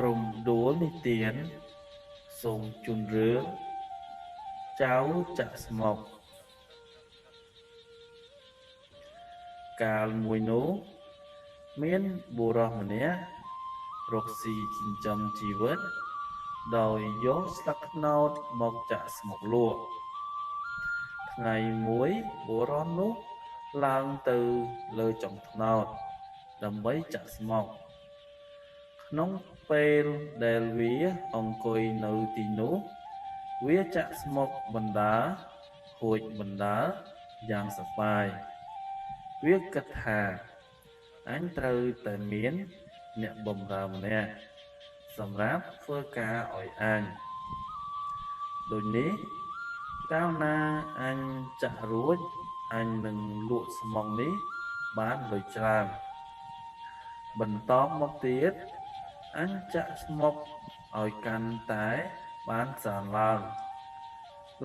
រំដួលនិទានសូមជូនរឿងចៅចាក់ស្មុកកាលមួយនោះមានបុរសម្នាក់រកស៊ីចិញ្ចឹមជីវិតដោយយកស្លឹកត្នោតមកចាក់ស្មុកលក់ថ្ងៃមួយបុរសនោះឡើងទៅលើចុងត្នោតដើម្បីចាក់ស្មុកក្នុងពេលដែលវាអង្គុយនៅទីនោះវាចាក់ស្មុកបណ្ដើររួចបណ្ដើរយ៉ាងសប្បាយវាគិតថាអញត្រូវតែមានអ្នកបម្រើម្នាក់សម្រាប់ធ្វើការឲ្យអញដូចនេះកាលណាអញចាក់រួចអញនឹងលក់ស្មុកនេះបានលុយច្រើនបន្តមកទៀតអញចាក់ស្មុកឲ្យកាន់តែបានច្រើន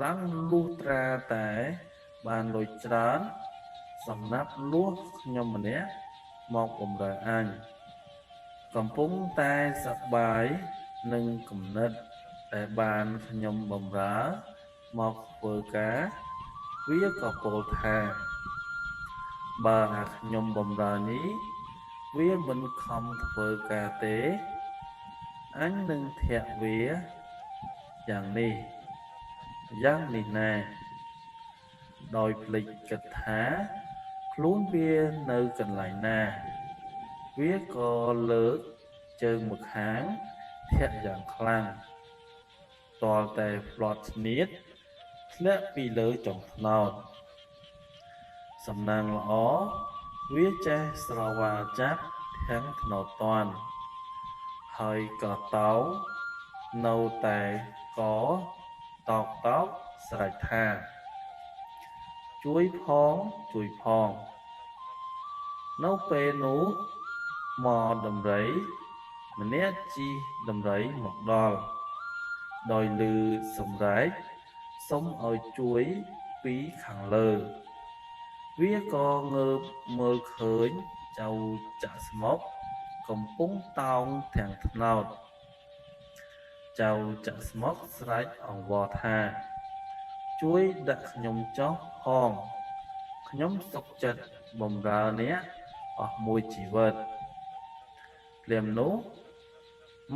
ឡើងលុះត្រាតែបានលុយច្រើនសម្រាប់លួសខ្ញុំម្នាក់មកបម្រើអញកំពុងតែសប្បាយនឹងគំនិតដែលបានខ្ញុំបម្រើមកធ្វើការវាក៏ពោលថាបើខ្ញុំបម្រើនេះវាមិនខំធ្វើការទេអញនឹងធាក់វាយ៉ាងនេះណាដោយភ្លេចគិតថាខ្លួនវានៅកន្លែងណាវាក៏លើកជើងម្ខាងធាក់យ៉ាងខ្លាំងទាល់តែផ្្លាត់ស្នៀតធ្លាក់ពីលើចុងត្នោតសំណាងល្អវាចេះស្រវាចាប់ធាំងត្នោតទាន់ហើយក៏តោងនៅតែកតោកស្រែកថាជួយផងនៅពេលនោះមកដំរីម្នាក់ជិះដំរីមកដល់ដោយឮសំរែកសុំឲ្យជួយពីខាងលើវាក៏ងើបមើលឃើញចៅចាក់ស្មុកកំពុងតោងធាំងត្នោតចៅចាក់ស្មុកស្រែកអង្វរថាជួយដាក់ខ្ញុំចុះផងខ្ញុំសុខចិត្តបម្រើអ្នកអស់មួយជីវិតភ្លាមនោះ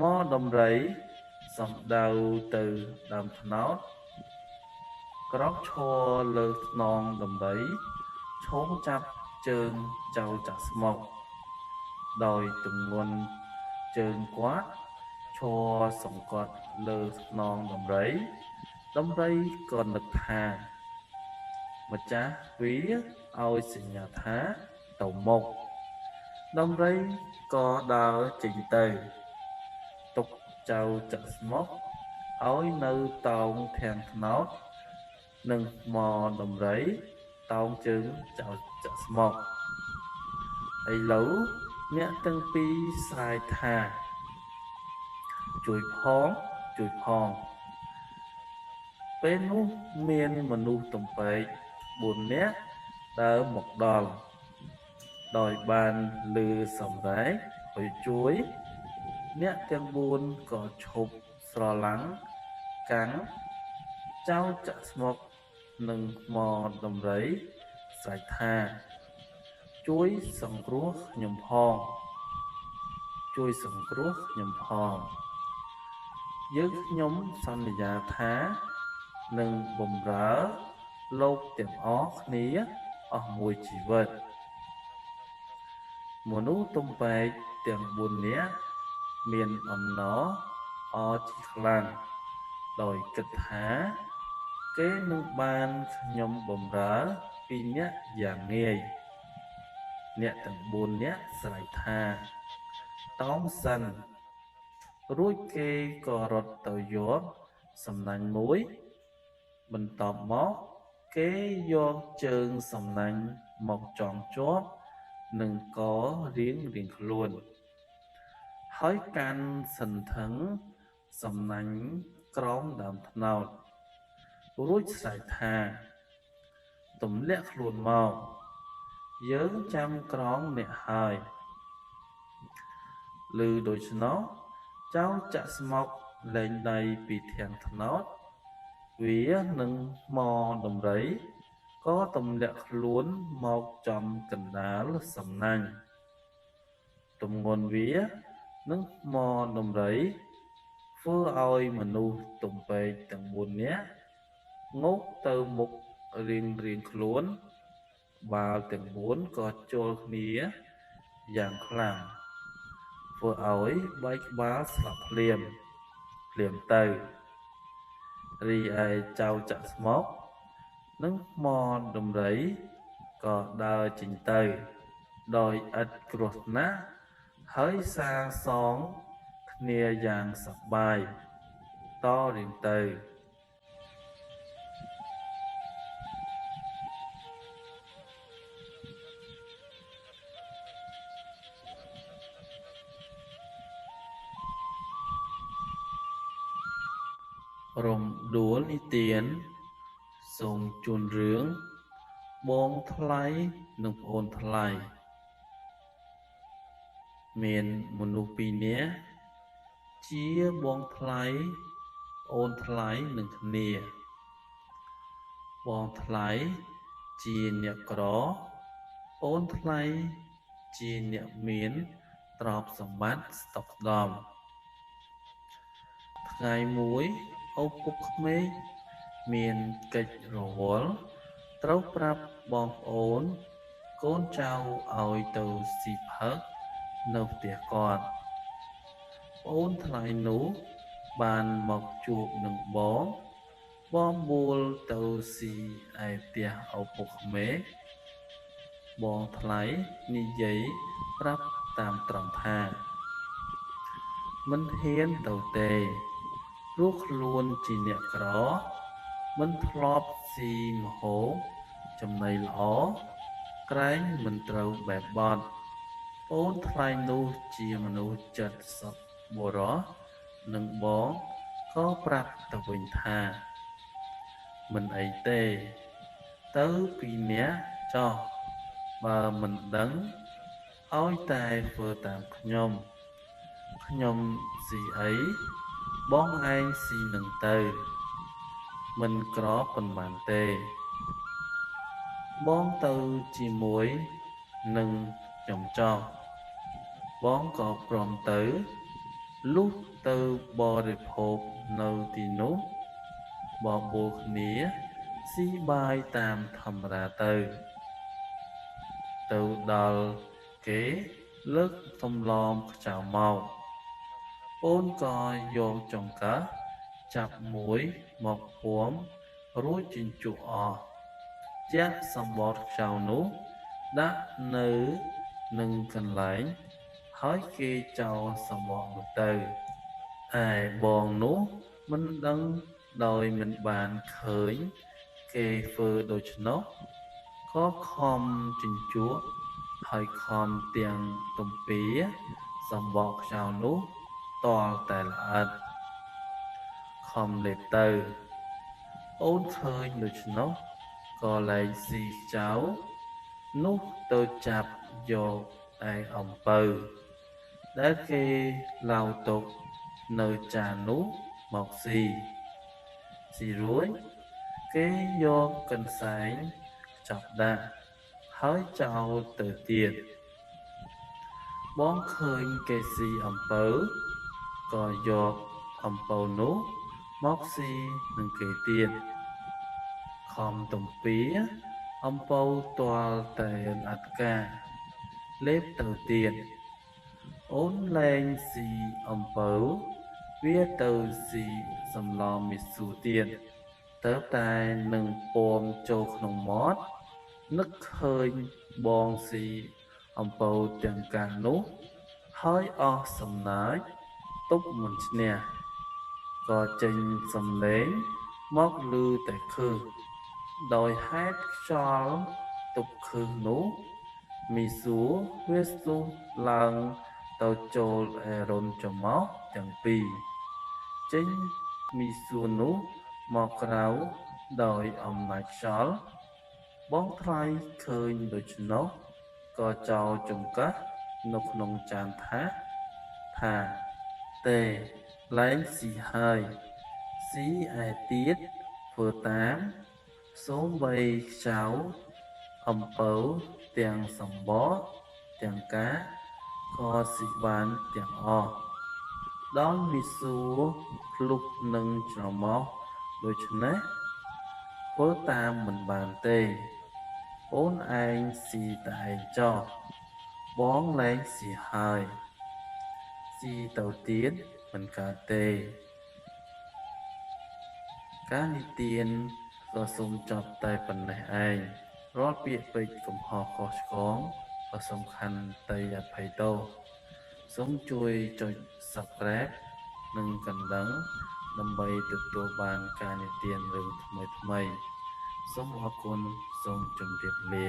មកដំរីសំដៅទៅដើមត្នោតក្រោកឈរលើខ្នងដំរីឈោងចាប់ជើងចៅចាក់ស្មុកដោយទម្ងន់ជើងគាត់ឈរសង្កត់លើខ្នងដំរីក៏នឹកថាម្ចាស់វាឲ្យសញ្ញាថាទៅមុខដំរីក៏ដើរចេញទៅទុកចៅចាក់ស្មុកឲ្យនៅតោងធាំងត្នោតនិងមកដំរីតោងជើងចៅចាក់ស្មុកឥឡូវអ្នកទាំងពីរស្រែកថាជួយផងពេលនោះមានមនុស្សទំពែក4នាក់ដើរមកដល់ដោយបានឮសំរែកឲ្យជួយអ្នកទាំង4ក៏ឈប់ស្រឡាំងកាំងចៅចាក់ស្មុកនិងមកដំរីស្រែកថាជួយសង្គ្រោះខ្ញុំផងយើងខ្ញុំសន្យាថានឹងបម្រើលោកទាំងអស់គ្នាអស់មួយជីវិតមនុស្សទំពែកទាំង4នាក់មានអំណរអរជាខ្លាំងដោយគិតថាគេនឹងបានខ្ញុំបម្រើពីអ្នកយ៉ាងងាយអ្នកទាំង4នាក់ស្រែកថាតោងសិនរួចគេក៏រត់ទៅយកសំណាញ់មួយបន្ទាប់មកគេយកជើងសំណាញ់មកចងជាប់នឹងករៀងខ្លួនហើយកាន់សន្ធឹងសំណាញ់ក្រោមដើមត្នោតរួចស្រែកថាទម្លាក់ខ្លួនមកយើងចាំក្រងអ្នកហើយឮដូច្នោះ ចៅចាក់ស្មុកលែងដៃពីធាងថ្នោតវានឹងមកដំរីក៏ទម្លាក់ខ្លួនមកចំកណ្ដាលសំណាញ់ទម្ងន់វានឹងមកដំរីធ្វើឲ្យមនុស្សទំពេកទាំង4នាក់ងោកទៅមុខរៀងខ្លួនបាល់ទាំង4ក៏ចូលគ្នាយ៉ាងខ្លាំងធ្វើឲ្យបែកក្បាលស្លាប់ភ្លាមទៅរីឯចៅចាក់ស្មុកនិងមកដំរីក៏ដើរចេញទៅដោយឥតគ្រោះថ្នាក់ហើយសាងសងគ្នាយ៉ាងសប្បាយតរៀងទៅរំដួលនិទានសូមជូនរឿងបងថ្លៃនិងប្អូនថ្លៃមានមនុស្ស2នាក់ជាបងថ្លៃប្អូនថ្លៃនឹងគ្នាបងថ្លៃជាអ្នកក្រប្អូនថ្លៃជាអ្នកមានទ្រព្យសម្បត្តិស្តុកស្តម្ភថ្ងៃមួយឪពុកក្មេកមានកិច្ចរវល់ត្រូវប្រាប់បងប្អូនកូនចៅឲ្យទៅស៊ីផឹកនៅផ្ទះគាត់ប្អូនថ្លៃនោះបានមកជួបនឹងបងបួលទៅស៊ីឯផ្ទះឪពុកក្មេកបងថ្លៃនិយាយប្រាប់តាមត្រង់ថាមិនហ៊ានទៅទេព្រោះខ្លួនជាអ្នកក្រមិនធ្លាប់ស៊ីម្ហូបចំណីល្អក្រែងមិនត្រូវបែបបទអូនថ្លៃនោះជាមនុស្សចិត្តសប្បុរសនិងបងក៏ប្រាប់ទៅវិញថាមិនអីទេទៅ2នាក់ចោះបើមិនដឹងឲ្យតែធ្វើតាមខ្ញុំស៊ីអីបងឯងស៊ីនឹងទៅមិនក្រប៉ុន្មានទេបងទៅជាមួយនឹងខ្ញុំចោះបងក៏ព្រមទៅលុះទៅបរិភោគនៅទីនោះបបួលគ្នាស៊ីបាយតាមធម្មតាទៅដល់គេលើកសំឡំខ្ចៅមកអូនក៏យកចង្កឹះចាប់មួយមកពួមរួចជញ្ជក់អស់ចាក់សម្បត់ខ្ចៅនោះដាក់នៅនឹងកន្លែងហើយគេចោលសម្បត់នោះទៅឯបងនោះមិនដឹងដោយមិនបានឃើញគេធ្វើដូច្នោះក៏ខំជញ្ជក់ហើយខំទាំងទំពាសម្បកខ្យៅនោះតលតែល្អិតខំលេបទៅអូនឃើញដូច្នោះក៏លែងស៊ីខ្ចៅនោះទៅចាប់យកឯអំពៅដែលគេឡៅទុកនៅចាននោះមកស៊ីរួចគេយកកន្សែងចាប់ដាក់ហើយចោលទៅទៀតបងឃើញគេស៊ីអំពៅក៏យកអំពៅនោះមកស៊ីនឹងគេទៀតខំទំពាអំពៅទាល់តែអត់ការលេបទៅទៀតអូនលែងស៊ីអំពៅវាទៅស៊ីសម្លមីស៊ូទៀតទៅតែនឹងពំចូលក្នុងមាត់នឹកឃើញបងស៊ីអំពៅទាំងកាសនោះហើយអស់សំណាចទប់មិនឈ្នះក៏ចេញសំឡេងមកឮតែខឹសដោយហេតុខ្យល់ទប់ខឹសនោះមីស៊ូវាស្ទុះឡើងទៅចូលឯរុនច្រមុះទាំងពីរចេញមីស៊ូនោះមកក្រៅដោយអំណាចខ្យល់បងថ្លៃឃើញដូច្នោះក៏ចោលចង្កឹះនៅក្នុងចានថា ទេលែងស៊ីហើយស៊ីឯទៀតធ្វើតាមសូម្បីខ្ចៅអំពៅទាំងសម្បកទាំងកាក៏ស៊ីបានទាំងអស់ដល់វាសួរភ្លុកនឹងច្រមុះដូច្នេះធ្វើតាមមិនបានទេអូនឯងស៊ីតែឯងចោះបងលែងស៊ីហើយស៊ីទៅទៀតមិនកើតទេការនិទានក៏សូមចប់តែប៉ុណ្ណេះឯងរាល់ពាក្យពេចន៍កំហុសខុសឆ្គងក៏សំខាន់តែអភ័យទោសសូមជួយចុច Subscribe និងកណ្ដឹងដើម្បីទទួលបានការនិទានរឿងថ្មីៗសូមអរគុណសូមជម្រាបលា